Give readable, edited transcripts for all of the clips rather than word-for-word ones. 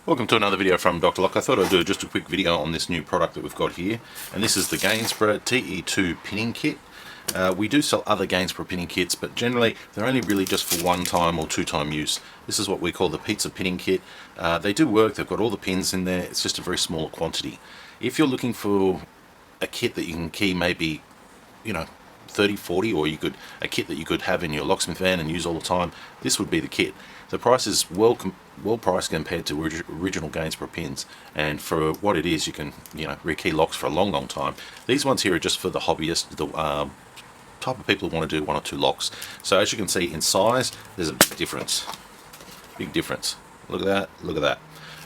Welcome to another video from Dr. Lock. I thought I'd do just a quick video on this new product that we've got here, and this is the Gainsborough Te2 pinning kit. We do sell other Gainsborough pinning kits, but generally they're only really just for one-time or two-time use. This is what we call the pizza pinning kit. They do work, they've got all the pins in there, it's just a very small quantity. If you're looking for a kit that you can key maybe, 30, 40, or a kit that you could have in your locksmith van and use all the time, this would be the kit. The price is well priced compared to original Gainsborough pins, and for what it is, you can rekey locks for a long time. These ones here are just for the hobbyist, the type of people who want to do one or two locks. So as you can see, in size there's a big difference. Look at that, look at that.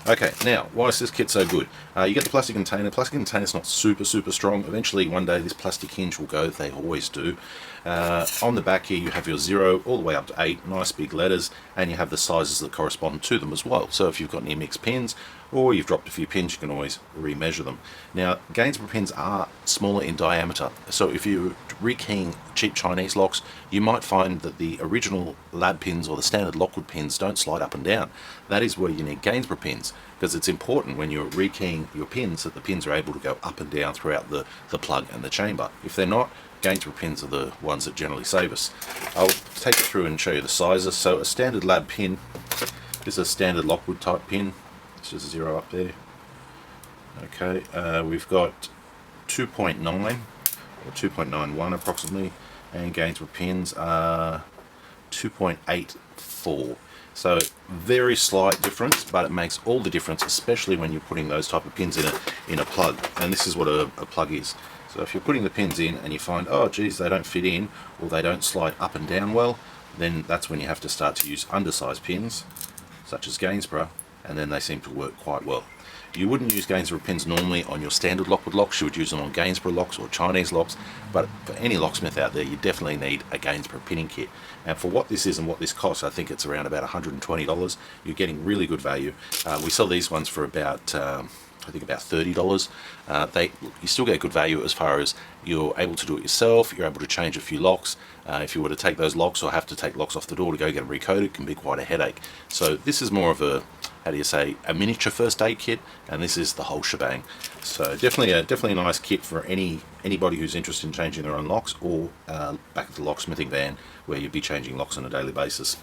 Okay, now, why is this kit so good? You get the plastic container. The plastic container's not super strong. Eventually, one day, this plastic hinge will go. They always do. On the back here, you have your 0 all the way up to 8, nice big letters, and you have the sizes that correspond to them as well. So if you've got any mixed pins, or you've dropped a few pins, you can always remeasure them. Now, Gainsborough pins are smaller in diameter, so if you're rekeying cheap Chinese locks, you might find that the original lab pins or the standard Lockwood pins don't slide up and down. That is where you need Gainsborough pins, because it's important when you're rekeying your pins that the pins are able to go up and down throughout the plug and the chamber. If they're not, Gainsborough pins are the ones that generally save us. I'll take you through and show you the sizes. So a standard lab pin, this is a standard Lockwood type pin. It's just a 0 up there. Okay, we've got 2.9 or 2.91 approximately, and Gainsborough pins are 2.84. So very slight difference, but it makes all the difference, especially when you're putting those type of pins in a plug. And this is what a plug is. So if you're putting the pins in and you find, oh geez, they don't fit in, or they don't slide up and down well, then that's when you have to start to use undersized pins, such as Gainsborough, and then they seem to work quite well. You wouldn't use Gainsborough pins normally on your standard Lockwood locks. You would use them on Gainsborough locks or Chinese locks, but for any locksmith out there, you definitely need a Gainsborough pinning kit. And for what this is and what this costs, I think it's around about $120. You're getting really good value. We sell these ones for about I think about $30. You still get good value as far as you're able to do it yourself. You're able to change a few locks. If you were to take those locks or have to take locks off the door to go get them recoded, it can be quite a headache. So this is more of a, a miniature first aid kit, and this is the whole shebang. So definitely a nice kit for anybody who's interested in changing their own locks, or back at the locksmithing van where you'd be changing locks on a daily basis.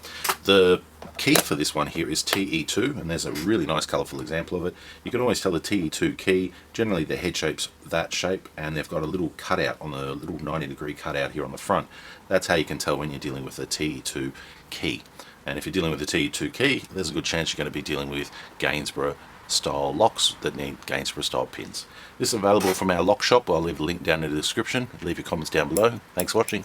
The key for this one here is Te2, and there's a really nice colourful example of it. You can always tell the Te2 key, generally the head shape's that shape, and they've got a little cutout on the little 90-degree cutout here on the front. That's how you can tell when you're dealing with the Te2 key. And if you're dealing with the Te2 key, there's a good chance you're going to be dealing with Gainsborough style locks that need Gainsborough style pins. This is available from our lock shop. I'll leave a link down in the description. Leave your comments down below. Thanks for watching.